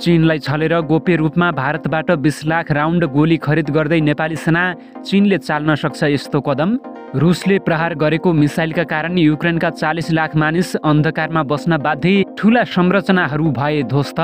चीनलाई छलेर गोप्य रूपमा भारतबाट 20 लाख राउन्ड गोली खरिद गर्दै नेपाली सेना चीनले चाल्न सक्छ यस्तो कदम। रुसले प्रहार गरेको मिसाइलका कारण युक्रेनका 40 लाख मानिस अन्धकारमा बस्न बाध्य, ठूला संरचनाहरू भए ध्वस्त।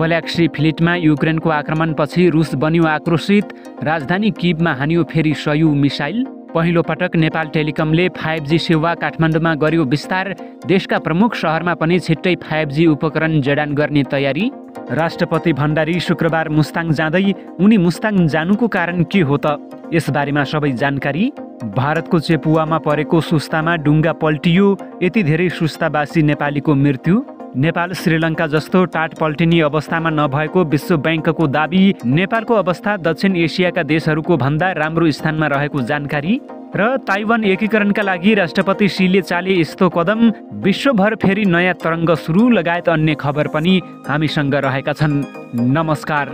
ब्ल्याक सी फ्लिटमा युक्रेनको आक्रमणपछि रुस बन्यो आक्रोशित, राजधानी किभमा हान्यो फेरि सयौं मिसाइल। पहिलो पटक नेपाल टेलिकमले 5G सेवा काठमाडौँमा गर्यो विस्तार, देशका प्रमुख शहरमा पनि छिट्टै 5G उपकरण जडान गर्ने तयारी। राष्ट्रपति भण्डारी शुक्रबार मुस्ताङ जाँदै, उनी मुस्ताङ जानुको कारण के हो त, यसबारेमा सबै जानकारी। भारतको चेपुवामा परेको सुस्तामा डुङ्गा पल्टियो, यति धेरै सुस्तावासी नेपालीको मृत्यु। नेपाल श्रीलङ्का जस्तो टाट पल्टिने अवस्थामा नभएको विश्व ब्याङ्कको दाबी, नेपालको अवस्था दक्षिण एसियाका देशहरूको भन्दा राम्रो स्थानमा रहेको जानकारी। र ताइवान एकीकरणका लागि राष्ट्रपति सीले चाले यस्तो कदम, विश्वभर फेरि नयाँ तरङ्ग सुरु लगायत अन्य खबर पनि हामीसँग रहेका छन्। नमस्कार,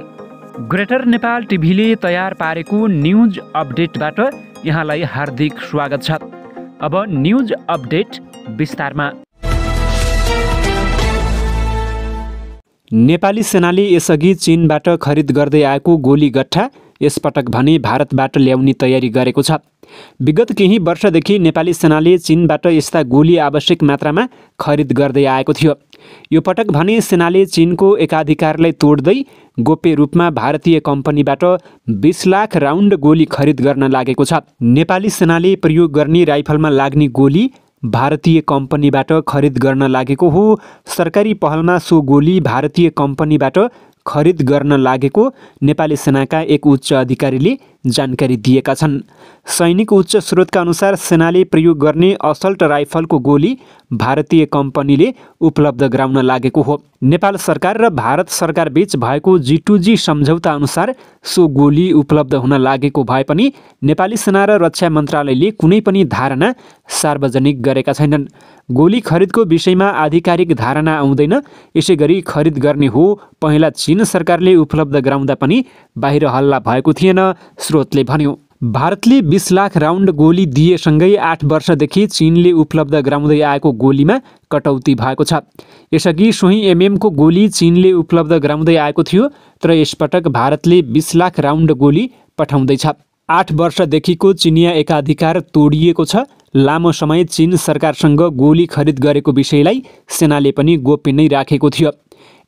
ग्रेटर नेपाल टिभीले तयार पारेको न्युज अपडेटबाट यहाँलाई हार्दिक स्वागत छ। अब न्युज अपडेट विस्तारमा। नेपाली सेनाले यसअघि चीनबाट खरिद गर्दै आएको गोली गट्ठा यसपटक भने भारतबाट ल्याउने तयारी गरेको छ। विगत केही वर्षदेखि नेपाली सेनाले चीनबाट यस्ता गोली आवश्यक मात्रामा खरिद गर्दै आएको थियो। यो पटक भने सेनाले चीनको एकाधिकारलाई तोड्दै गोप्य रूपमा भारतीय कम्पनीबाट 20 लाख राउन्ड गोली खरिद गर्न लागेको छ। नेपाली सेनाले प्रयोग गर्ने राइफलमा लाग्ने गोली भारतीय कम्पनीबाट खरिद गर्न लागेको हो। सरकारी पहलमा सो गोली भारतीय कम्पनीबाट खरिद गर्न लागेको नेपाली सेनाका एक उच्च अधिकारीले जानकारी दिएका छन्। सैनिक उच्च स्रोतका अनुसार सेनाले प्रयोग गर्ने असल्ट राइफलको गोली भारतीय कम्पनीले उपलब्ध गराउन लागेको हो। नेपाल सरकार र भारत सरकार बीच भएको G2G सम्झौता अनुसार सो गोली उपलब्ध हुन लागेको भए पनि नेपाली सेना र रक्षा मन्त्रालयले कुनै पनि धारणा सार्वजनिक गरेका छैनन्। गोली खरिदको विषयमा आधिकारिक धारणा आउँदैन, यसैगरी खरिद गर्ने हो पहिला चीन सरकारले उपलब्ध गराउँदा पनि बाहिर हल्ला भएको थिएन, स्रोतले भन्यो। भारतले 20 लाख राउन्ड गोली दिएसँगै 8 वर्षदेखि चीनले उपलब्ध गराउँदै आएको गोलीमा कटौती भएको छ। यसअघि सोही MM को गोली चीनले उपलब्ध गराउँदै आएको थियो, तर यसपटक भारतले 20 लाख राउन्ड गोली पठाउँदैछ। 8 वर्षदेखिको चिनिया एकाधिकार तोडिएको छ। लामो समय चीन सरकारसँग गोली खरिद गरेको विषयलाई सेनाले पनि गोप्य नै राखेको थियो।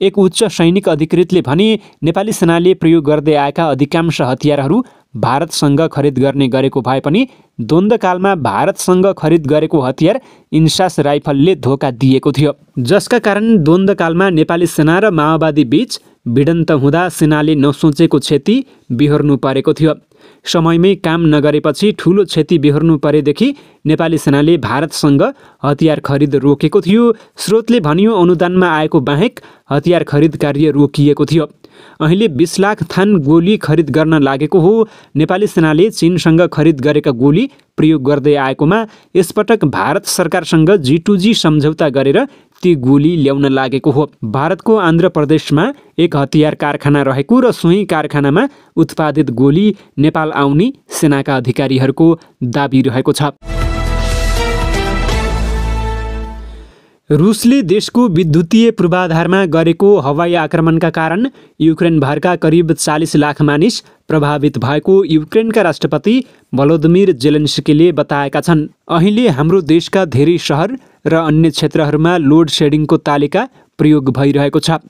एक उच्च सैनिक अधिकृतले भने नेपाली सेनाले प्रयोग गर्दै आएका अधिकांश हतियारहरू भारतसँग खरिद गर्ने गरेको भए पनि द्वन्द्वकालमा भारतसँग खरिद गरेको हतियार इन्सास राइफलले धोका दिएको थियो, जसका कारण द्वन्द्वकालमा नेपाली सेना र माओवादी बीच भिडन्त हुँदा सेनाले नसोचेको क्षति बिहोर्नु परेको थियो। समयमै काम नगरेपछि ठूलो क्षति बिहोर्नु परेदेखि नेपाली सेनाले भारतसँग हतियार खरिद रोकेको थियो। स्रोतले भन्यो, अनुदानमा आएको बाहेक हतियार खरिद कार्य रोकिएको थियो। अहिले 20 लाख थान गोली खरिद गर्न लागेको हो। नेपाली सेनाले चीनसँग खरिद गरेका गोली प्रयोग गर्दै आएकोमा यसपटक भारत सरकारसँग G2G सम्झौता गरेर ती गोली ल्याउन लागेको हो। भारतको आन्ध्र प्रदेशमा एक हतियार कारखाना रहेको र सोही कारखानामा उत्पादित गोली नेपाल आउने सेनाका अधिकारीहरूको दाबी रहेको छ। रुसले देशको विद्युतीय पूर्वाधारमा गरेको हवाई आक्रमणका कारण युक्रेनभरका करिब 40 लाख मानिस प्रभावित भएको युक्रेनका राष्ट्रपति भलोदिमिर जेलेन्स्कीले बताएका छन्। अहिले हाम्रो देशका धेरै शहर र अन्य क्षेत्रहरूमा लोड सेडिङको तालिका प्रयोग भइरहेको छ।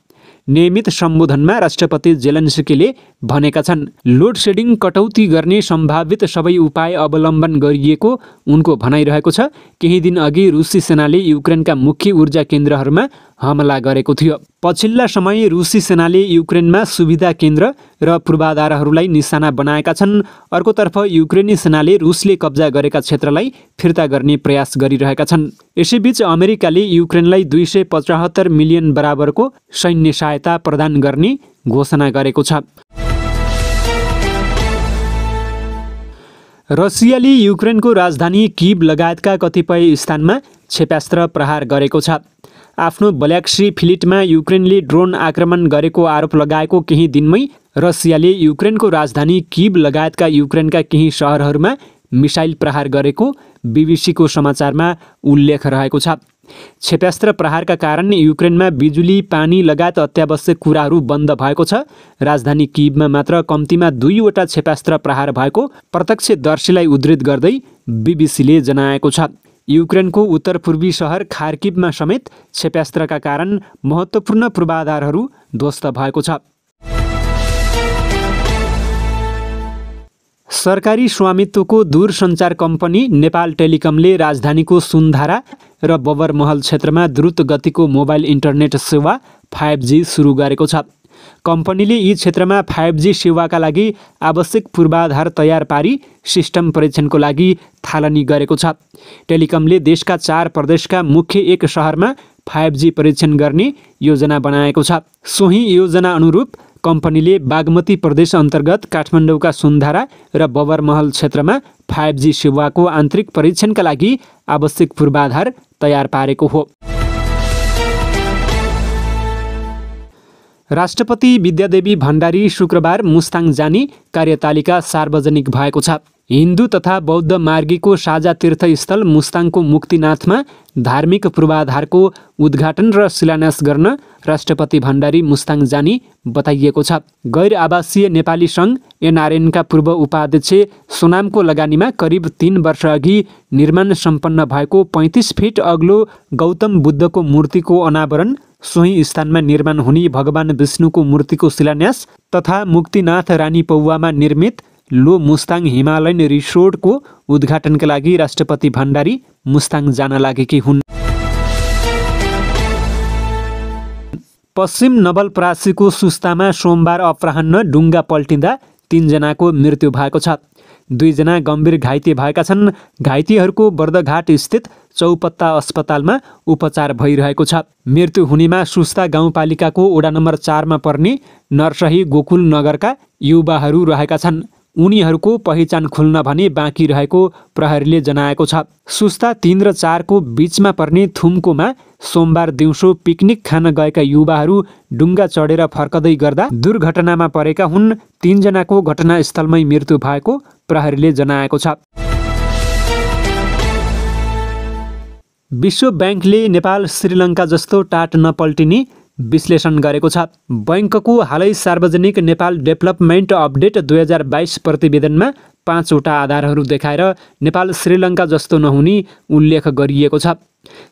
नियमित सम्बोधनमा राष्ट्रपति जेलेन्स्कीले भनेका छन्, लोड सेडिङ कटौती गर्ने सम्भावित सबै उपाय अवलम्बन गरिएको उनको भनाइरहेको छ। केही दिन अघि रुसी सेनाले युक्रेनका मुख्य ऊर्जा केन्द्रहरूमा हमला गरेको थियो। पछिल्ला समय रुसी सेनाले युक्रेनमा सुविधा केन्द्र र पूर्वाधारहरूलाई निशाना बनाएका छन्। अर्कोतर्फ युक्रेनी सेनाले रुसले कब्जा गरेका क्षेत्रलाई फिर्ता गर्ने प्रयास गरिरहेका छन्। यसैबीच अमेरिकाले युक्रेनलाई 275 मिलियन बराबरको सैन्य सहायता प्रदान गर्ने घोषणा गरेको छ। रसियाले युक्रेनको राजधानी किभ लगायतका कतिपय स्थानमा क्षेप्यास्त्र प्रहार गरेको छ। आफ्नो ब्ल्याक सी फ्लिटमा युक्रेनले ड्रोन आक्रमण गरेको आरोप लगाएको केही दिनमै रसियाले युक्रेनको राजधानी किभ लगायतका युक्रेनका केही शहरहरूमा मिसाइल प्रहार गरेको बीबीसीको समाचारमा उल्लेख रहेको छ। क्षेप्यास्त्र प्रहारका कारण युक्रेनमा बिजुली, पानी लगायत अत्यावश्यक कुराहरू बन्द भएको छ। राजधानी कियभमा मात्र कम्तीमा 2वटा क्षेप्यास्त्र प्रहार भएको प्रत्यक्षदर्शीलाई उद्धृत गर्दै बीबीसीले जनाएको छ। युक्रेनको उत्तरपूर्वी सहर खार्किभमा समेत क्षेप्यास्त्रका कारण महत्त्वपूर्ण पूर्वाधारहरू ध्वस्त भएको छ। सरकारी स्वामित्वको दूरसञ्चार कम्पनी नेपाल टेलिकमले राजधानीको सुनधारा र बबरमहल क्षेत्रमा द्रुत गतिको मोबाइल इन्टरनेट सेवा 5G सुरु गरेको छ। कम्पनीले यी क्षेत्रमा 5G सेवाका लागि आवश्यक पूर्वाधार तयार पारी सिस्टम परीक्षणको लागि थालनी गरेको छ। टेलिकमले देशका 4 प्रदेशका मुख्य 1 सहरमा 5G परीक्षण गर्ने योजना बनाएको छ। सोही योजना अनुरूप कम्पनीले बागमती प्रदेश अन्तर्गत काठमाडौँका सुनधारा र बबरमहल क्षेत्रमा 5G सेवाको आन्तरिक परीक्षणका लागि आवश्यक पूर्वाधार तयार पारेको हो। राष्ट्रपति विद्यादेवी भण्डारी शुक्रबार मुस्ताङ जाने कार्यतालिका सार्वजनिक भएको छ। हिन्दू तथा बौद्ध मार्गीको साझा तीर्थस्थल मुस्ताङको मुक्तिनाथमा धार्मिक पूर्वाधारको उद्घाटन र शिलान्यास गर्न राष्ट्रपति भण्डारी मुस्ताङ जाने बताइएको छ। गैर आवासीय नेपाली सङ्घ एनआरएनका पूर्व उपाध्यक्ष सोनामको लगानीमा करिब 3 वर्षअघि निर्माण सम्पन्न भएको 35 फिट अग्लो गौतम बुद्धको मूर्तिको अनावरण, सोही स्थानमा निर्माण हुने भगवान विष्णुको मूर्तिको शिलान्यास तथा मुक्तिनाथ रानी पौवामा निर्मित लो मुस्ताङ हिमालयन रिसोर्टको उद्घाटनका लागि राष्ट्रपति भण्डारी मुस्ताङ जान लागेकी हुन्। पश्चिम नवलपरासीको सुस्तामा सोमबार अपराह्न डुङ्गा पल्टिँदा 3 जनाको मृत्यु भएको छ। 2 जना गम्भीर घाइते भएका छन्। घाइतेहरूको बर्दघाट स्थित चौपत्ता अस्पतालमा उपचार भइरहेको छ। मृत्यु हुनेमा सुस्ता गाउँपालिकाको वडा नम्बर 4 मा पर्ने नरसही गोकुल नगरका युवाहरू रहेका छन्। उनीहरूको पहिचान खुल्न भने बाँकी रहेको प्रहरीले जनाएको छ। सुस्ता 3 र 4 को बीचमा पर्ने थुम्कोमा सोमबार दिउँसो पिकनिक खान गएका युवाहरू डुङ्गा चढेर फर्कदै गर्दा दुर्घटनामा परेका हुन्। 3 जनाको घटनास्थलमै मृत्यु भएको प्रहरीले जनाएको छ। विश्व ब्याङ्कले नेपाल श्रीलङ्का जस्तो टाट नपल्टिने विश्लेषण गरेको छ। बैंकको हालै सार्वजनिक नेपाल डेभलपमेन्ट अपडेट 2022 प्रतिवेदनमा 5 वटा आधारहरू देखाएर नेपाल श्रीलङ्का जस्तो नहुने उल्लेख गरिएको छ।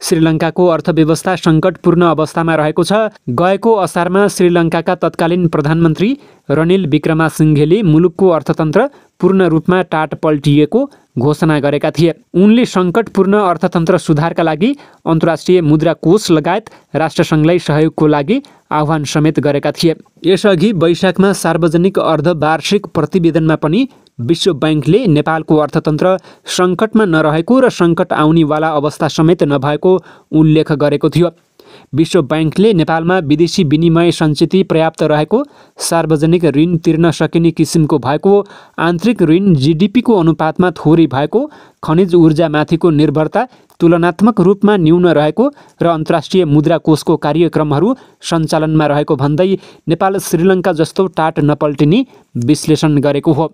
श्रीलङ्काको अर्थव्यवस्था सङ्कटपूर्ण अवस्थामा रहेको छ। गएको असारमा श्रीलङ्काका तत्कालीन प्रधानमन्त्री रनिल विक्रमासिङ्घेले मुलुकको अर्थतन्त्र पूर्ण रूपमा टाट पल्टिएको घोषणा गरेका थिए। उनले सङ्कटपूर्ण अर्थतन्त्र सुधारका लागि अन्तर्राष्ट्रिय मुद्रा कोष लगायत राष्ट्रसङ्घलाई सहयोगको लागि आह्वान समेत गरेका थिए। यसअघि वैशाखमा सार्वजनिक अर्धवार्षिक प्रतिवेदनमा पनि विश्व ब्याङ्कले नेपालको अर्थतन्त्र सङ्कटमा नरहेको र सङ्कट आउनेवाला अवस्था समेत नभएको उल्लेख गरेको थियो। विश्व ब्याङ्कले नेपालमा विदेशी विनिमय सञ्चित पर्याप्त रहेको, सार्वजनिक ऋण तिर्न सकिने किसिमको भएको, आन्तरिक ऋण जीडीपीको अनुपातमा थोरै भएको, खनिज ऊर्जामाथिको निर्भरता तुलनात्मक रूपमा न्यून रहेको र अन्तर्राष्ट्रिय मुद्रा कोषको कार्यक्रमहरू सञ्चालनमा रहेको भन्दै नेपाल श्रीलङ्का जस्तो टाट नपल्टिने विश्लेषण गरेको हो।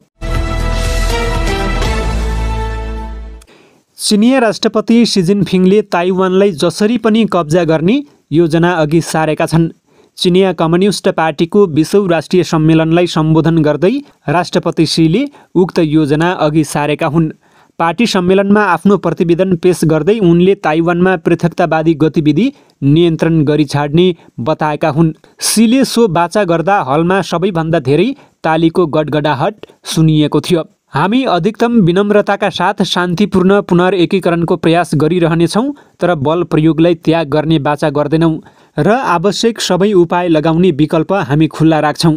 चिनिया राष्ट्रपति सी जिनपिङले ताइवानलाई जसरी पनि कब्जा गर्ने योजना अघि सारेका छन्। चिनिया कम्युनिस्ट पार्टीको 20औं राष्ट्रिय सम्मेलनलाई सम्बोधन गर्दै राष्ट्रपति सीले उक्त योजना अघि सारेका हुन्। पार्टी सम्मेलनमा आफ्नो प्रतिवेदन पेश गर्दै उनले ताइवानमा पृथकतावादी गतिविधि नियन्त्रण गरी छाड्ने बताएका हुन्। सीले सो वाचा गर्दा हलमा सबैभन्दा धेरै तालीको गडगडाहट सुनिएको थियो। हामी अधिकतम विनम्रताका साथ शान्तिपूर्ण पुनर्एकीकरणको प्रयास गरिरहनेछौँ, तर बल प्रयोगलाई त्याग गर्ने वाचा गर्दैनौँ र आवश्यक सबै उपाय लगाउने विकल्प हामी खुल्ला राख्छौँ।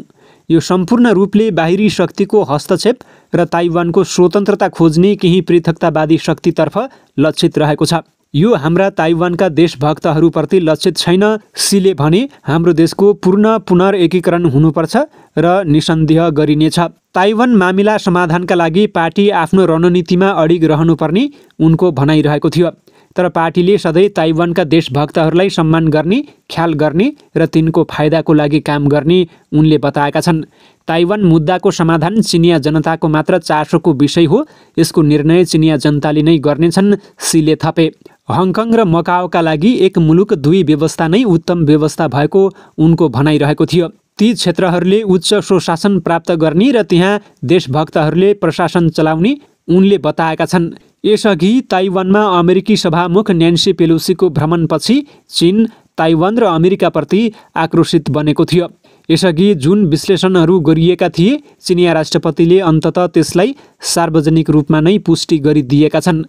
यो सम्पूर्ण रूपले बाहिरी शक्तिको हस्तक्षेप र ताइवानको स्वतन्त्रता खोज्ने केही पृथकतावादी शक्तितर्फ लक्षित रहेको छ। यो हाम्रा ताइवानका देशभक्तहरूप्रति लक्षित छैन। सीले भने हाम्रो देशको पूर्ण पुनर्एकीकरण हुनुपर्छ र निसन्देह गरिनेछ। ताइवान मामिला समाधानका लागि पार्टी आफ्नो रणनीतिमा अडिग रहनुपर्ने उनको भनाइरहेको थियो। तर पार्टीले सधैँ ताइवानका देशभक्तहरूलाई सम्मान गर्ने, ख्याल गर्ने र तिनको फाइदाको लागि काम गर्ने उनले बताएका छन्। ताइवान मुद्दाको समाधान चिनिया जनताको मात्र चासोको विषय हो। यसको निर्णय चिनिया जनताले नै गर्नेछन्, सीले थपे। हङकङ र मकाओका लागि एक मुलुक दुई व्यवस्था नै उत्तम व्यवस्था भएको उनको भनाइरहेको थियो। ती क्षेत्रहरूले उच्च स्वशासन प्राप्त गर्ने र त्यहाँ देशभक्तहरूले प्रशासन चलाउने उनले बताएका छन्। यसअघि ताइवानमा अमेरिकी सभामुख न्यान्सी पेलोसीको भ्रमणपछि चीन ताइवान र अमेरिकाप्रति आक्रोशित बनेको थियो। यसअघि जुन विश्लेषणहरू गरिएका थिए, चिनिया राष्ट्रपतिले अन्ततः त्यसलाई सार्वजनिक रूपमा नै पुष्टि गरिदिएका छन्।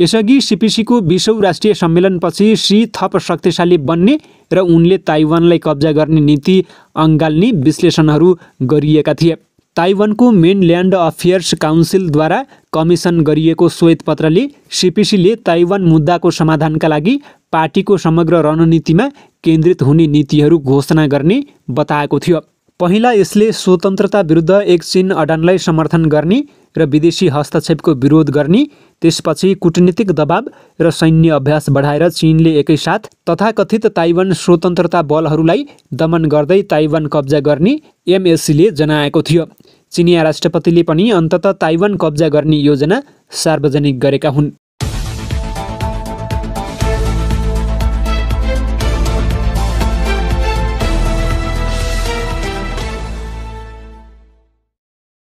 यसअघि सीपीसीको 20औं राष्ट्रिय सम्मेलनपछि सी थप शक्तिशाली बन्ने र उनले ताइवानलाई कब्जा गर्ने नीति अँगाल्ने विश्लेषणहरू गरिएका थिए। ताइवानको मेनल्यान्ड अफेयर्स काउन्सिलद्वारा कमिसन गरिएको श्वेतपत्रले सीपीसीले ताइवान मुद्दाको समाधानका लागि पार्टीको समग्र रणनीतिमा केन्द्रित हुने नीतिहरू घोषणा गर्ने बताएको थियो। पहिला यसले स्वतन्त्रता विरुद्ध एक चीन अडानलाई समर्थन गर्ने र विदेशी हस्तक्षेपको विरोध गर्ने, त्यसपछि कूटनीतिक दबाव र सैन्य अभ्यास बढाएर चीनले एकैसाथ तथाकथित ताइवान स्वतन्त्रता बलहरूलाई दमन गर्दै ताइवान कब्जा गर्ने एमएसीले जनाएको थियो। चिनिया राष्ट्रपतिले पनि अन्ततः ताइवान कब्जा गर्ने योजना सार्वजनिक गरेका हुन्।